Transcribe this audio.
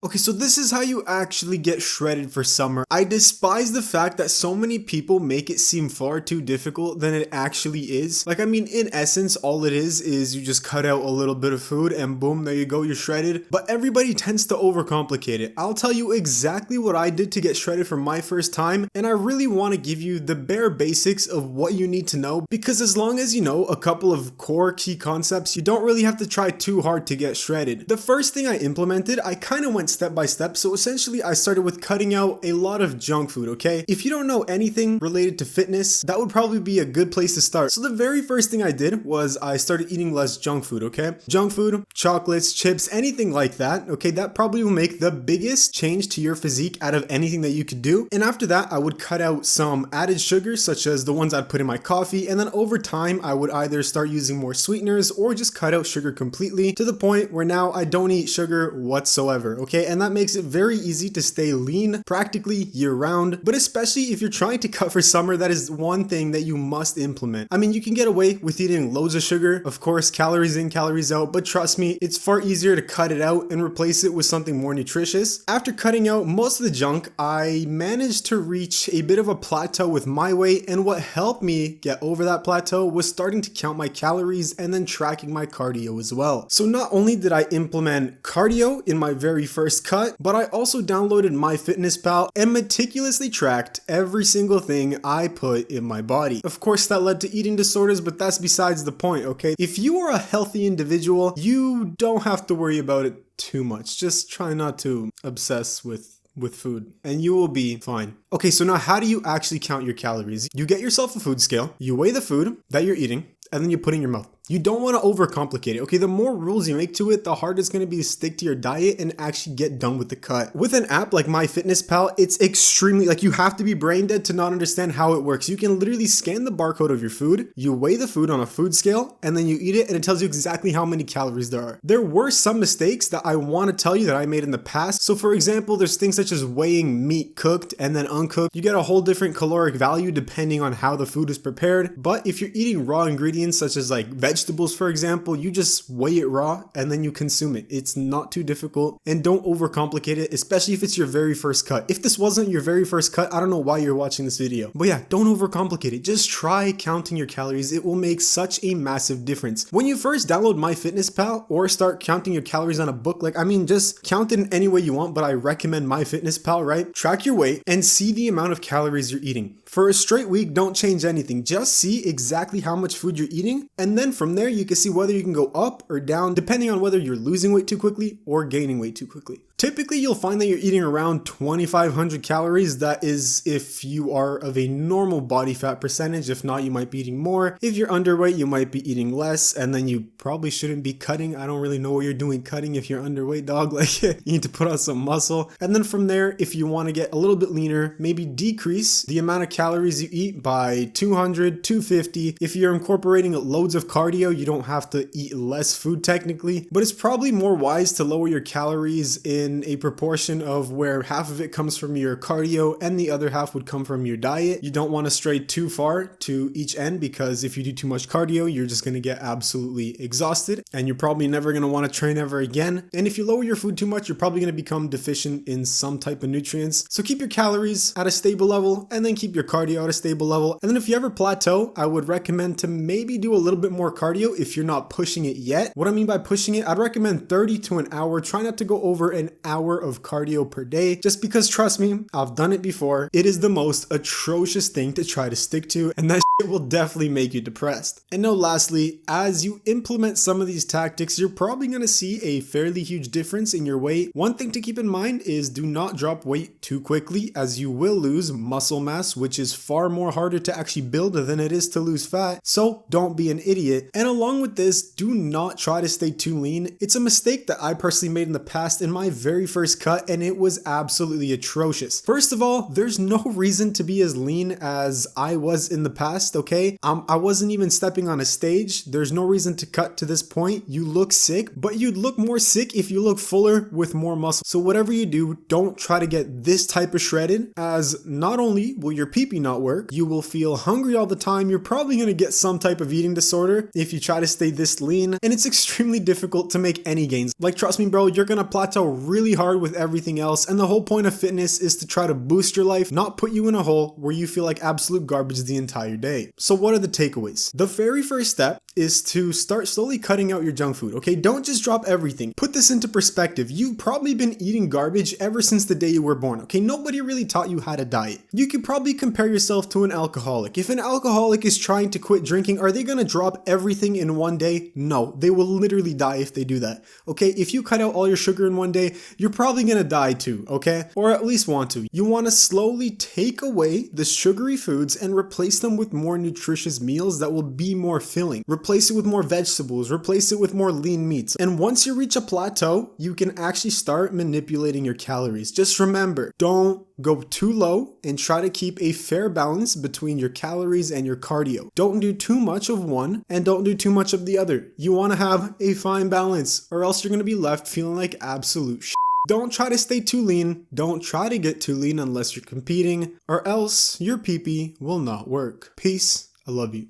Okay, so this is how you actually get shredded for summer. I despise the fact that so many people make it seem far too difficult than it actually is. Like, I mean, in essence, all it is you just cut out a little bit of food and boom, there you go, you're shredded. But everybody tends to overcomplicate it. I'll tell you exactly what I did to get shredded for my first time, and I really want to give you the bare basics of what you need to know, because as long as you know a couple of core key concepts, you don't really have to try too hard to get shredded. The first thing I implemented, I kind of went step by step. So essentially I started with cutting out a lot of junk food, okay? If you don't know anything related to fitness, that would probably be a good place to start. So the very first thing I did was I started eating less junk food, okay? Junk food, chocolates, chips, anything like that, okay? That probably will make the biggest change to your physique out of anything that you could do. And after that, I would cut out some added sugars, such as the ones I'd put in my coffee. And then over time, I would either start using more sweeteners or just cut out sugar completely, to the point where now I don't eat sugar whatsoever, okay? And that makes it very easy to stay lean practically year round. But especially if you're trying to cut for summer, that is one thing that you must implement. I mean, you can get away with eating loads of sugar, of course, calories in, calories out, but trust me, it's far easier to cut it out and replace it with something more nutritious. After cutting out most of the junk, I managed to reach a bit of a plateau with my weight, and what helped me get over that plateau was starting to count my calories and then tracking my cardio as well. So not only did I implement cardio in my very first cut, but I also downloaded MyFitnessPal and meticulously tracked every single thing I put in my body. Of course, that led to eating disorders, but that's besides the point, okay? If you are a healthy individual, you don't have to worry about it too much. Just try not to obsess with food and you will be fine. Okay, so now how do you actually count your calories? You get yourself a food scale, you weigh the food that you're eating, and then you put it in your mouth. You don't want to overcomplicate it, okay? The more rules you make to it, the harder it's going to be to stick to your diet and actually get done with the cut. With an app like MyFitnessPal, it's extremely, like, you have to be brain dead to not understand how it works. You can literally scan the barcode of your food, you weigh the food on a food scale, and then you eat it, and it tells you exactly how many calories there are. There were some mistakes that I want to tell you that I made in the past. So for example, there's things such as weighing meat cooked and then uncooked. You get a whole different caloric value depending on how the food is prepared. But if you're eating raw ingredients such as like vegetables, for example, you just weigh it raw and then you consume it. It's not too difficult, and don't overcomplicate it, especially if it's your very first cut. If this wasn't your very first cut, I don't know why you're watching this video. But yeah, don't overcomplicate it. Just try counting your calories. It will make such a massive difference. When you first download MyFitnessPal or start counting your calories on a book, like, I mean, just count it in any way you want, but I recommend MyFitnessPal, right? Track your weight and see the amount of calories you're eating. For a straight week, don't change anything. Just see exactly how much food you're eating, and then from there you can see whether you can go up or down depending on whether you're losing weight too quickly or gaining weight too quickly. Typically, you'll find that you're eating around 2,500 calories. That is if you are of a normal body fat percentage. If not, you might be eating more. If you're underweight, you might be eating less, and then you probably shouldn't be cutting. I don't really know what you're doing cutting if you're underweight, dog. Like, you need to put on some muscle. And then from there, if you want to get a little bit leaner, maybe decrease the amount of calories you eat by 200, 250. If you're incorporating loads of cardio, you don't have to eat less food technically, but it's probably more wise to lower your calories in a proportion of where half of it comes from your cardio and the other half would come from your diet. You don't want to stray too far to each end, because if you do too much cardio, you're just going to get absolutely exhausted and you're probably never going to want to train ever again. And if you lower your food too much, you're probably going to become deficient in some type of nutrients. So keep your calories at a stable level and then keep your cardio at a stable level. And then if you ever plateau, I would recommend to maybe do a little bit more cardio if you're not pushing it yet. What I mean by pushing it, I'd recommend 30 to an hour. Try not to go over an hour of cardio per day, just because, trust me, I've done it before. It is the most atrocious thing to try to stick to, and that shit will definitely make you depressed. And now lastly, as you implement some of these tactics, you're probably going to see a fairly huge difference in your weight. One thing to keep in mind is do not drop weight too quickly, as you will lose muscle mass, which is far more harder to actually build than it is to lose fat. So don't be an idiot. And along with this, do not try to stay too lean. It's a mistake that I personally made in the past in my very first cut, and it was absolutely atrocious. First of all, there's no reason to be as lean as I was in the past. fast, okay? I wasn't even stepping on a stage. There's no reason to cut to this point. You look sick, but you'd look more sick if you look fuller with more muscle. So whatever you do, don't try to get this type of shredded, as not only will your pee-pee not work, you will feel hungry all the time. You're probably gonna get some type of eating disorder if you try to stay this lean, and it's extremely difficult to make any gains. Like, trust me, bro, you're gonna plateau really hard with everything else, and the whole point of fitness is to try to boost your life, not put you in a hole where you feel like absolute garbage the entire day. So what are the takeaways? The very first step is to start slowly cutting out your junk food, okay? Don't just drop everything. Put this into perspective. You've probably been eating garbage ever since the day you were born, okay? Nobody really taught you how to diet. You could probably compare yourself to an alcoholic. If an alcoholic is trying to quit drinking, are they gonna drop everything in one day? No, they will literally die if they do that, okay? If you cut out all your sugar in one day, you're probably gonna die too, okay? Or at least want to. You wanna slowly take away the sugary foods and replace them with more nutritious meals that will be more filling. Replace it with more vegetables, replace it with more lean meats. And once you reach a plateau, you can actually start manipulating your calories. Just remember, don't go too low and try to keep a fair balance between your calories and your cardio. Don't do too much of one and don't do too much of the other. You want to have a fine balance, or else you're going to be left feeling like absolute shit. Don't try to stay too lean. Don't try to get too lean unless you're competing, or else your pee-pee will not work. Peace. I love you.